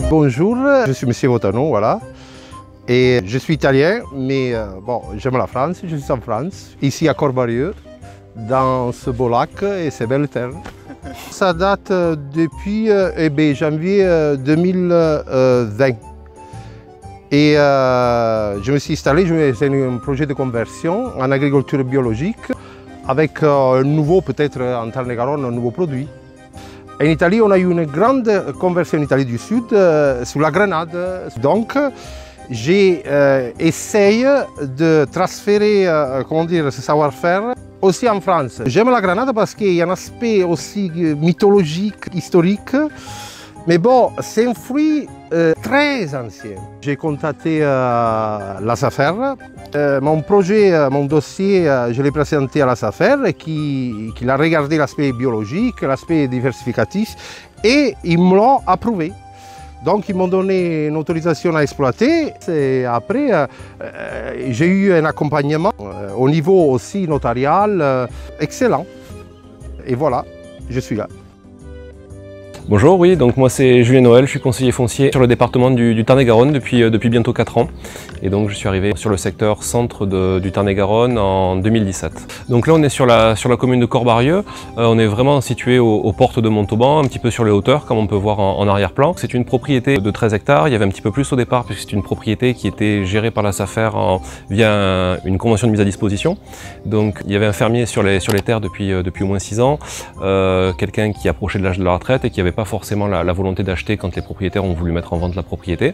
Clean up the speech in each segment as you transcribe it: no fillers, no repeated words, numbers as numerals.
Bonjour, je suis Monsieur Votano, voilà. Et je suis italien, mais bon, j'aime la France, je suis en France, ici à Corbarieux, dans ce beau lac et ces belles terres. Ça date depuis janvier 2020. Et je me suis installé, c'est un projet de conversion en agriculture biologique avec un nouveau, peut-être en Tarn-et-Garonne, un nouveau produit. En Italie, on a eu une grande conversion en Italie du Sud sur la grenade. Donc, j'ai essayé de transférer ce savoir-faire aussi en France. J'aime la grenade parce qu'il y a un aspect aussi mythologique, historique. Mais bon, c'est un fruit très ancien. J'ai contacté la SAFER. Mon projet, mon dossier, je l'ai présenté à la SAFER qui a regardé l'aspect biologique, l'aspect diversificatif et ils me l'ont approuvé. Donc ils m'ont donné une autorisation à exploiter et après j'ai eu un accompagnement au niveau aussi notarial excellent. Et voilà, je suis là. Bonjour, oui, donc moi c'est Julien Noël, je suis conseiller foncier sur le département du Tarn-et-Garonne depuis bientôt 4 ans. Et donc je suis arrivé sur le secteur centre du Tarn-et-Garonne en 2017. Donc là on est sur la commune de Corbarieux, on est vraiment situé aux portes de Montauban, un petit peu sur les hauteurs comme on peut voir en arrière-plan. C'est une propriété de 13 hectares, il y avait un petit peu plus au départ puisque c'est une propriété qui était gérée par la SAFER via une convention de mise à disposition. Donc il y avait un fermier sur les terres depuis au moins 6 ans, quelqu'un qui approchait de l'âge de la retraite et qui avait pas forcément la volonté d'acheter quand les propriétaires ont voulu mettre en vente la propriété.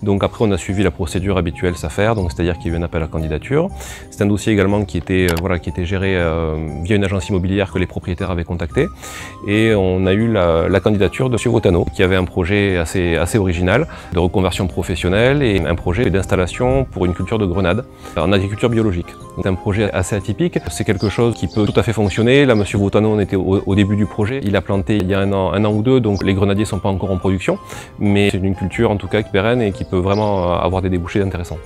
Donc après on a suivi la procédure habituelle SAFER, donc c'est-à-dire qu'il y a eu un appel à candidature. C'est un dossier également qui était géré via une agence immobilière que les propriétaires avaient contacté. Et on a eu la candidature de M. Votano qui avait un projet assez original de reconversion professionnelle et un projet d'installation pour une culture de grenade en agriculture biologique. C'est un projet assez atypique, c'est quelque chose qui peut tout à fait fonctionner. Là M. Votano, on était au début du projet, il a planté il y a un an ou deux, donc les grenadiers ne sont pas encore en production, mais c'est une culture en tout cas qui est pérenne et qui peut vraiment avoir des débouchés intéressants.